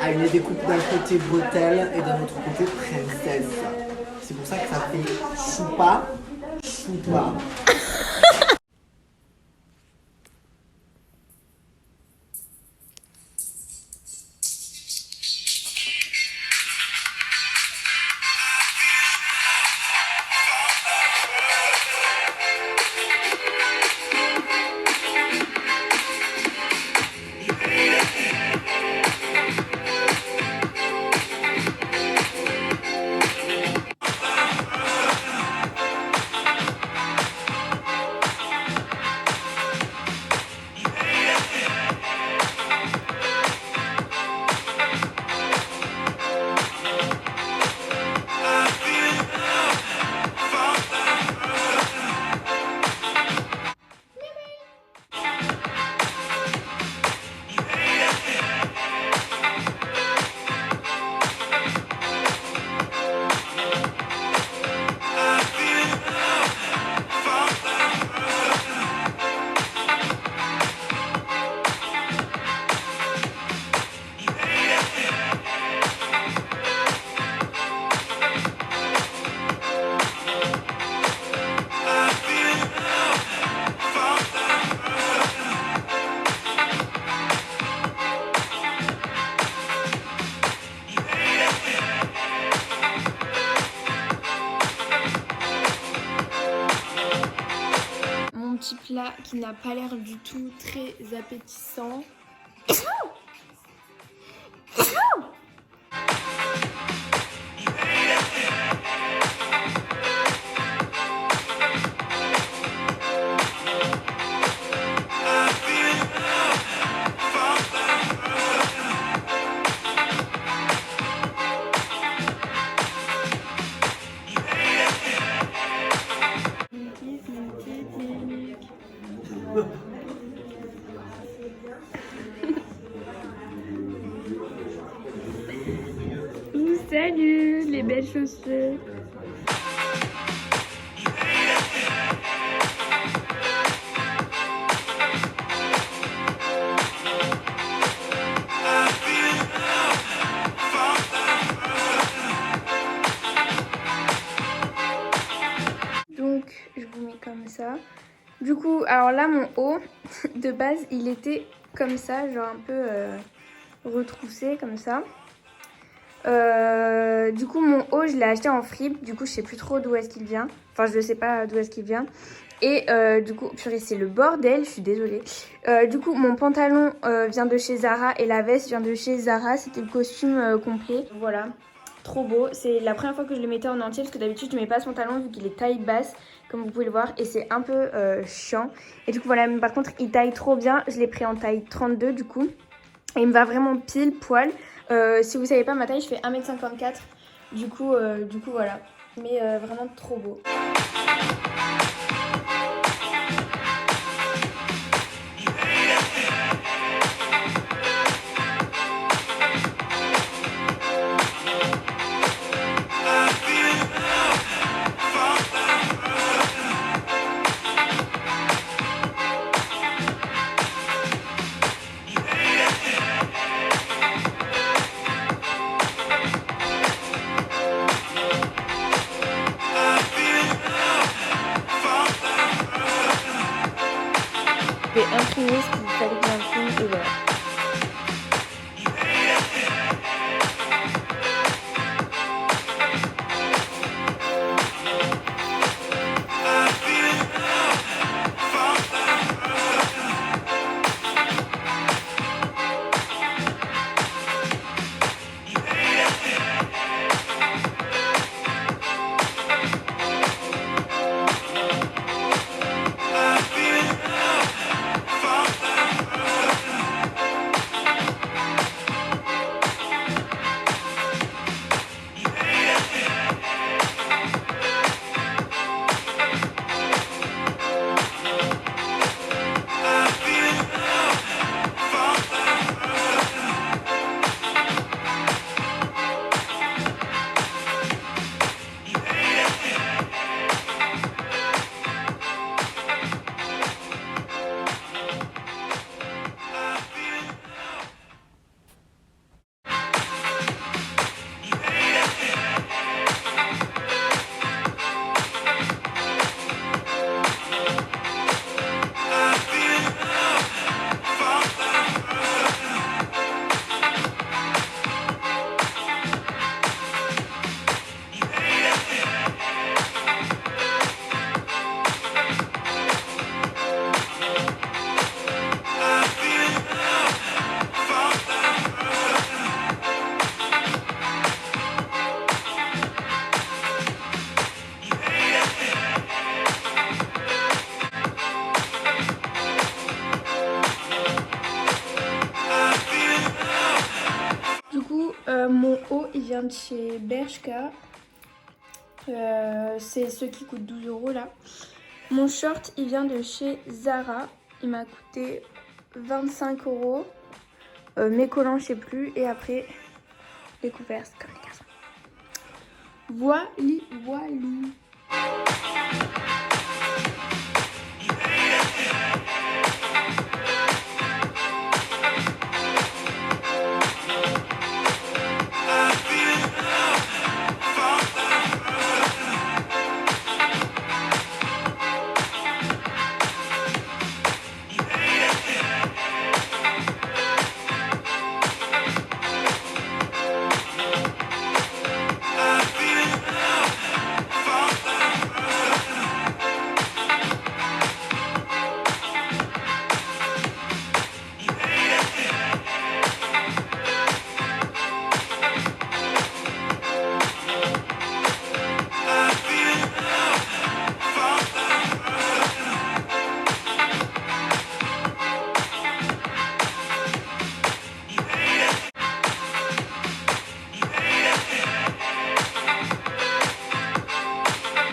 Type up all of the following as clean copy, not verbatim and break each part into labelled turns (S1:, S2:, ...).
S1: a une découpe d'un côté bretelle et d'un autre côté princesse. C'est pour ça que ça fait choupa, choupa.
S2: Petit plat qui n'a pas l'air du tout très appétissant. Salut les belles chaussures. Donc je vous mets comme ça. Du coup, alors là mon haut de base il était comme ça, genre un peu retroussé comme ça. Du coup mon haut je l'ai acheté en fripe, du coup je sais plus trop d'où est-ce qu'il vient, enfin je ne sais pas d'où est-ce qu'il vient et du coup purée c'est le bordel, je suis désolée. Du coup mon pantalon vient de chez Zara et la veste vient de chez Zara, c'était le costume complet, voilà, trop beau. C'est la première fois que je le mettais en entier parce que d'habitude je ne mets pas ce pantalon vu qu'il est taille basse comme vous pouvez le voir et c'est un peu chiant et du coup voilà, mais par contre il taille trop bien, je l'ai pris en taille 32 du coup et il me va vraiment pile poil. Si vous savez pas ma taille, je fais 1m54. Du coup voilà. Mais vraiment trop beau. coup, mon haut, il vient de chez Bershka. C'est ceux qui coûtent 12 € là. Mon short, il vient de chez Zara. Il m'a coûté 25 €. Mes collants, je sais plus. Et après, les couverts, c'est comme les garçons. Voili, voili.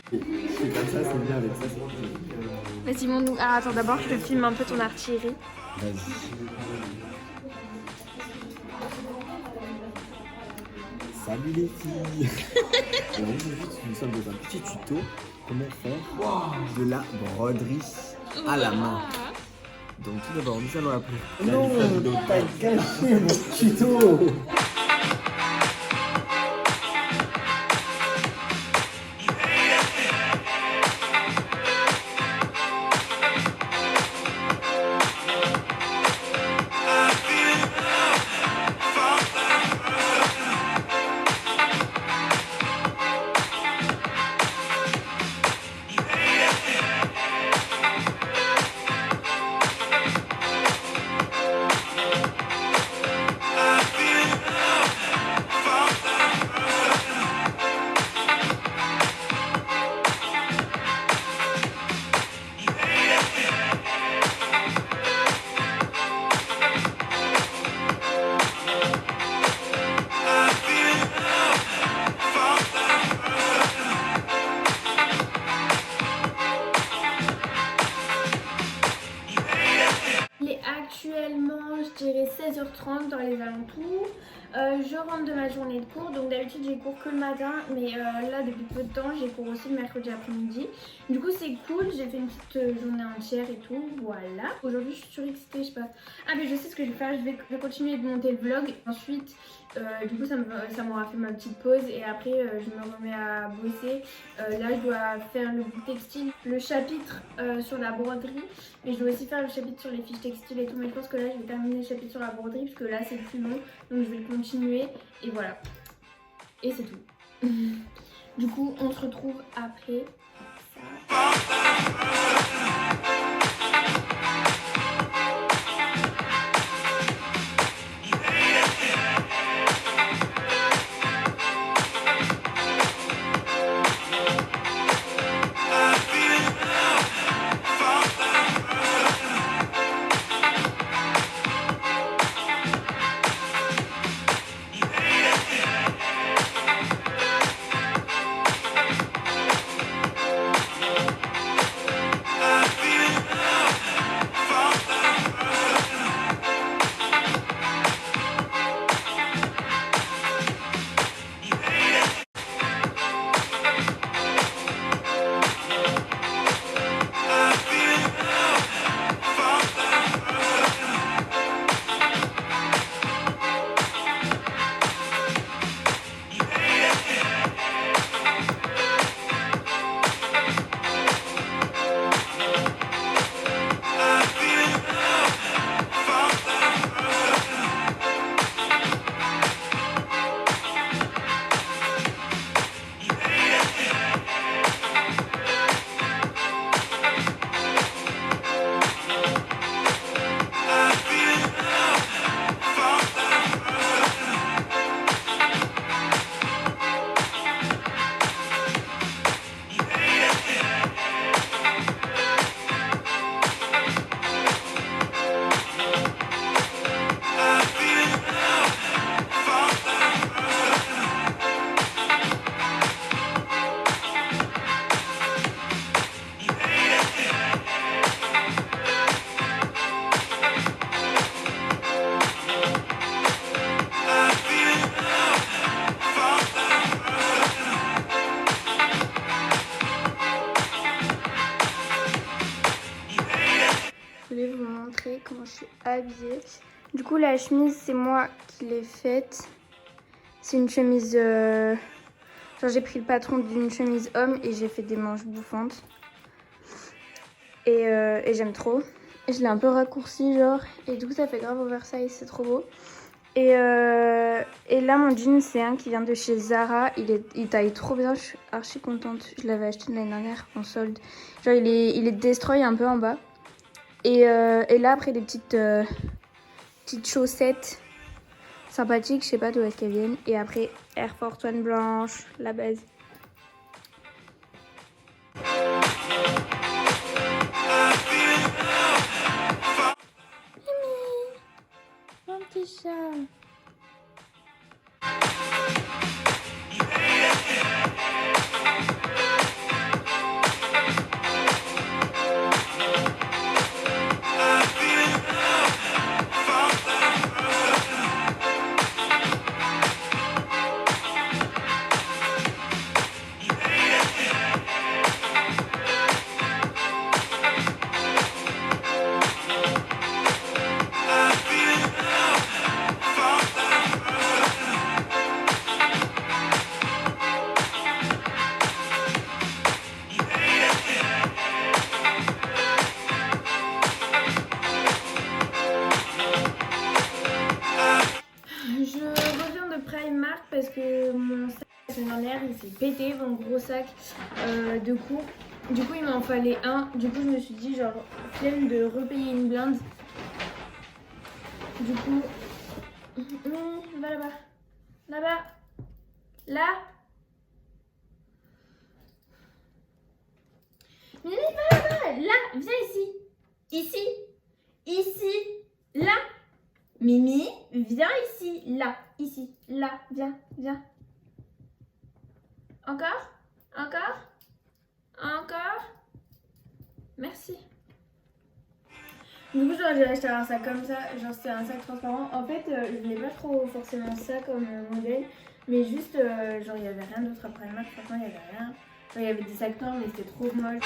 S1: C'est comme ça, c'est bien avec ça, c'est cool.
S2: Vas-y, mon... Ah, attends, d'abord, je te filme un peu ton artillerie.
S1: Vas-y. Salut les filles. Alors aujourd'hui, nous sommes dans un petit tuto. Comment faire de la broderie à la main. Donc tout d'abord, nous allons appeler... Non, t'as gâché mon tuto.
S2: Actuellement, je dirais 16h30 dans les alentours. Je rentre de ma journée de cours, donc d'habitude j'ai cours que le matin, mais là depuis peu de temps j'ai cours aussi le mercredi après-midi. Du coup c'est cool, j'ai fait une petite journée entière et tout, voilà. Aujourd'hui je suis surexcitée, je sais pas. Ah mais je sais ce que je vais faire, je vais continuer de monter le vlog. Ensuite, du coup ça m'aura fait ma petite pause et après je me remets à bosser. Là je dois faire le bout textile, le chapitre sur la broderie, mais je dois aussi faire le chapitre sur les fiches textiles et tout, mais je pense que là je vais terminer le chapitre sur la broderie parce que là c'est plus long, donc je vais le continuer et voilà. Et c'est tout. Du coup on se retrouve après ça. habillée. Du coup, la chemise, c'est moi qui l'ai faite. C'est une chemise... Genre, j'ai pris le patron d'une chemise homme et j'ai fait des manches bouffantes. Et j'aime trop. Je l'ai un peu raccourci, genre. Et du coup, ça fait grave oversize, c'est trop beau. Et là, mon jean, c'est un qui vient de chez Zara. Il taille trop bien, je suis archi contente. Je l'avais acheté l'année dernière en solde. Genre, il est destroy un peu en bas. Et là, après, des petites chaussettes sympathiques. Je sais pas d'où est-ce qu'elles viennent. Et après, Air Force One blanche, la base. Mon petit chat. Parce que mon sac la semaine dernière il s'est pété, mon gros sac de cours. Du coup il m'en fallait un. Du coup je me suis dit genre flemme de repayer une blinde. Du coup va là-bas. Là-bas. Là. Mimi va là-bas. Là. Viens ici. Ici. Ici. Là. Mimi, viens ici, là, ici, là, viens, viens. Encore? Encore? Encore? Merci. Du coup, genre, j'ai acheté un sac comme ça, genre c'est un sac transparent. En fait, je voulais pas trop forcément ça comme modèle, mais juste, genre, il y avait rien d'autre après le match, franchement, il y avait rien. Genre, il y avait des sacs noirs, mais c'était trop moche.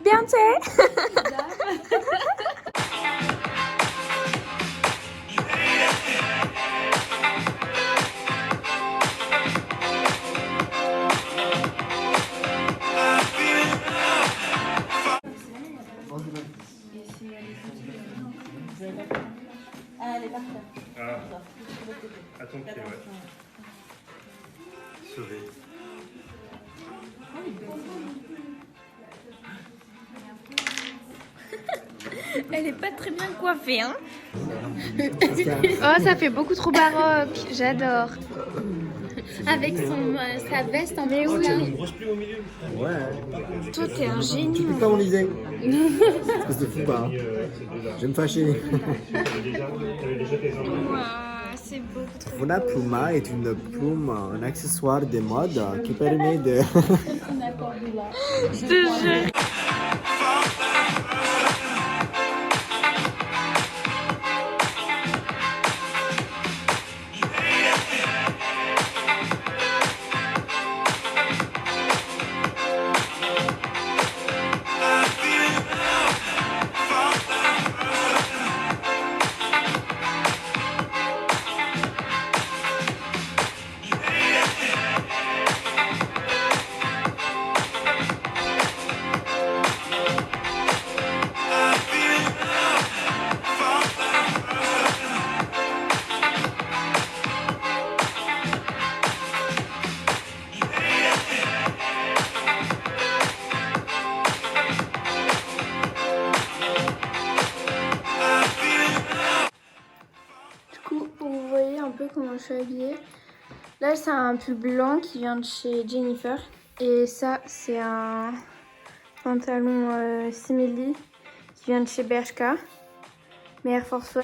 S2: Bien fait.
S3: À ton pied, ouais. Sauvé.
S2: Elle est pas très bien coiffée, hein. Oh, ça fait beaucoup trop baroque. J'adore.
S4: avec sa veste en
S2: Mais oui.
S4: poussin.
S3: Une grosse plume au milieu.
S1: Ouais.
S2: Toi, t'es un génie.
S1: Tu peux pas m'enliser. Parce que c'est fou pas. Hein. Je vais me fâcher.
S2: C'est beaucoup trop.
S1: Una pluma est une plume, un accessoire de mode qui permet de...
S2: Je te jure. Vous voyez un peu comment je suis habillée. Là, c'est un pull blanc qui vient de chez Jennifer. Et ça, c'est un pantalon simili qui vient de chez Bershka. Mais Air Force One.